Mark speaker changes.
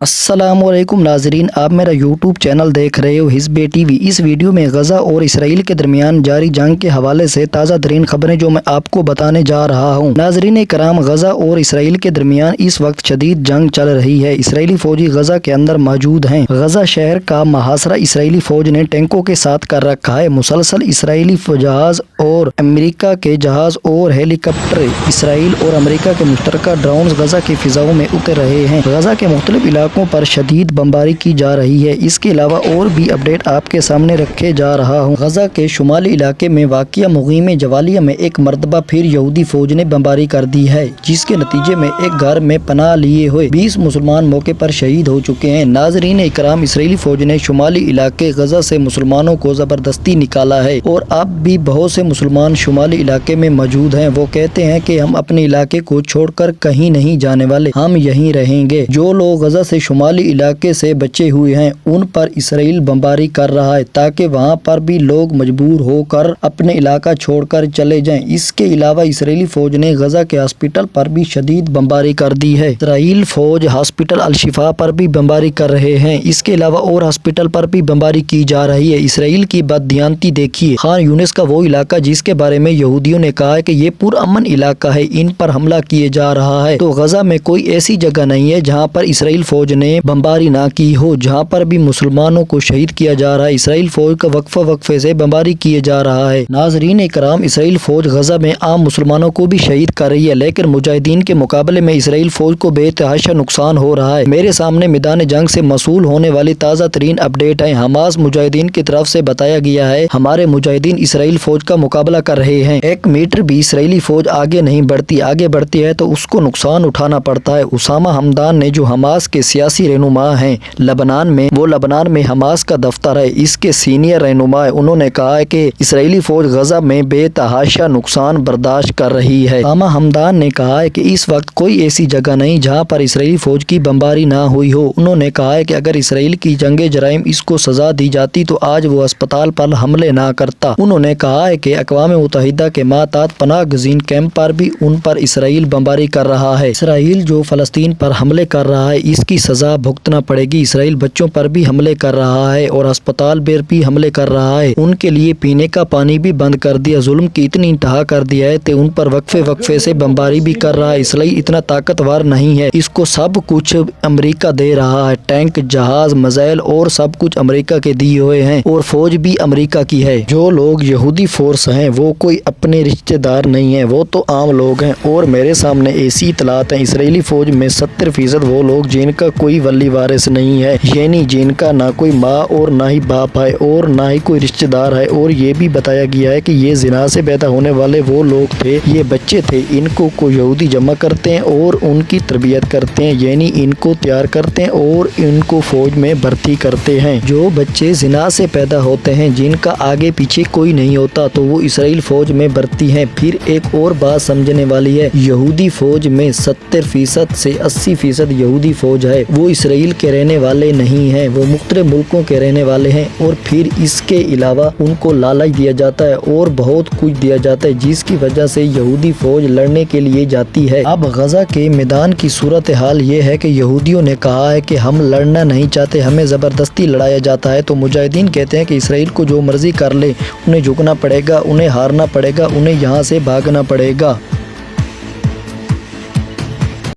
Speaker 1: अस्सलाम वालेकुम नाजरीन, आप मेरा यूट्यूब चैनल देख रहे हो हिस्बे टीवी। इस वीडियो में गज़ा और इसराइल के दरमियान जारी जंग के हवाले से ताज़ा तरीन खबरें जो मैं आपको बताने जा रहा हूँ। नाजरीन कराम, गज़ा और इसराइल के दरमियान इस वक्त शदीद जंग चल रही है। इसराइली फौजी गज़ा के अंदर मौजूद हैं। गज़ा शहर का मुहासरा इसराइली फौज ने टैंकों के साथ कर रखा है। मुसलसल इसराइली जहाज और अमेरिका के जहाज और हेलीकॉप्टर इसराइल और अमेरिका के मुश्तरका ड्रोन गज़ा की फिजाओं में उतर रहे हैं। गज़ा के मुख्तलिफ इलाकों पर शदीद बमबारी की जा रही है। इसके अलावा और भी अपडेट आपके सामने रखे जा रहा हूँ। गज़ा के शुमाली इलाके में वाक़िया मुक़ीम जवालिया में एक मरतबा फिर यहूदी फौज ने बमबारी कर दी है, जिसके नतीजे में एक घर में पनाह लिए हुए 20 मुसलमान मौके पर शहीद हो चुके हैं। नाजरीन इकराम, इसराइली फौज ने शुमाली इलाके गज़ा से मुसलमानों को ज़बरदस्ती निकाला है और अब भी बहुत से मुसलमान शुमाली इलाके में मौजूद हैं। वो कहते हैं कि हम अपने इलाके को छोड़कर कहीं नहीं जाने वाले, हम यहीं रहेंगे। जो लोग गज़ा से शुमाली इलाके से बचे हुए हैं उन पर इसराइल बमबारी कर रहा है ताकि वहां पर भी लोग मजबूर होकर अपने इलाका छोड़कर चले जाएं। इसके अलावा इसराइली फौज ने गज़ा के हॉस्पिटल पर भी शदीद बमबारी कर दी है। इसराइल फौज हॉस्पिटल अल शिफा पर भी बमबारी कर रहे हैं। इसके अलावा और हॉस्पिटल पर भी बमबारी की जा रही है। इसराइल की बददियानती देखिए। खान यूनिस का वो इलाका जिसके बारे में यहूदियों ने कहा है कि ये पुरअमन इलाका है, इन पर हमला किए जा रहा है। तो गज़ा में कोई ऐसी जगह नहीं है जहाँ पर इसराइल फौज ने बमबारी ना की हो, जहां पर भी मुसलमानों को शहीद किया जा रहा है। इसराइल फौज का वक्फे से बमबारी किए जा रहा है। नाजरीन इकराम, इसराइल फौज गज़ा में आम मुसलमानों को भी शहीद कर रही है, लेकिन मुजाहिदीन के मुकाबले में इसराइल फौज को बेतहाशा नुकसान हो रहा है। मेरे सामने मैदान जंग से मसूल होने वाली ताज़ा तरीन अपडेट है। हमास मुजाहिदीन की तरफ से बताया गया है हमारे मुजाहिदीन इसराइल फौज का मुकाबला कर रहे हैं। 1 मीटर भी इसराइली फौज आगे नहीं बढ़ती, आगे बढ़ती है तो उसको नुकसान उठाना पड़ता है। उसामा हमदान ने, जो हमास के सियासी रहनुमा हैं लबनान में, वो लबनान में हमास का दफ्तर है, इसके सीनियर रहनुमा है, उन्होंने कहा है कि इसराइली फौज गज़ा में बेतहाशा नुकसान बर्दाश्त कर रही है। उसामा हमदान ने कहा है कि इस वक्त कोई ऐसी जगह नहीं जहां पर इसराइली फौज की बमबारी ना हुई हो। उन्होंने कहा है कि अगर इसराइल की जंगे जराइम इसको सजा दी जाती तो आज वो अस्पताल पर हमले ना करता। उन्होंने कहा है कि अक़वाम मुत्तहिदा के मातात पनाह गज़ीन कैंप पर भी उन पर इसराइल बमबारी कर रहा है। इसराइल जो फ़लस्तीन पर हमले कर रहा है इसकी सजा भुगतना पड़ेगी। इसराइल बच्चों पर भी हमले कर रहा है और अस्पताल पर भी हमले कर रहा है। उनके लिए पीने का पानी भी बंद कर दिया। जुल्म की इतनी इंतहा कर दिया है तो उन पर वक्फे से बमबारी भी कर रहा है। इसराइल इतना ताकतवर नहीं है, इसको सब कुछ अमेरिका दे रहा है। टैंक, जहाज, मिसाइल और सब कुछ अमेरिका के दिए हुए हैं और फौज भी अमेरिका की है। जो लोग यहूदी फोर्स हैं वो कोई अपने रिश्तेदार नहीं है, वो तो आम लोग हैं। और मेरे सामने ऐसी इतलात है, इसराइली फौज में 70% वो लोग जिनका कोई वली वारिस नहीं है, यानी जिनका ना कोई माँ और ना ही बाप है और ना ही कोई रिश्तेदार है। और ये भी बताया गया है कि ये जिना से पैदा होने वाले वो लोग थे, ये बच्चे थे, इनको को यहूदी जमा करते हैं और उनकी तरबियत करते हैं, यानी इनको तैयार करते हैं और इनको फौज में भर्ती करते हैं। जो बच्चे जिना से पैदा होते हैं, जिनका आगे पीछे कोई नहीं होता, तो वो इसराइल फौज में भर्ती हैं। फिर एक और बात समझने वाली है, यहूदी फौज में 70% से 80% यहूदी फौज है, वो इसराइल के रहने वाले नहीं हैं, वो मुख्तलिफ मुल्कों के रहने वाले हैं। और फिर इसके अलावा उनको लालच दिया जाता है और बहुत कुछ दिया जाता है, जिसकी वजह से यहूदी फौज लड़ने के लिए जाती है। अब गज़ा के मैदान की सूरत हाल ये है कि यहूदियों ने कहा है कि हम लड़ना नहीं चाहते, हमें ज़बरदस्ती लड़ाया जाता है। तो मुजाहिदीन कहते हैं कि इसराइल को जो मर्जी कर ले, उन्हें झुकना पड़ेगा, उन्हें हारना पड़ेगा, उन्हें यहाँ से भागना पड़ेगा।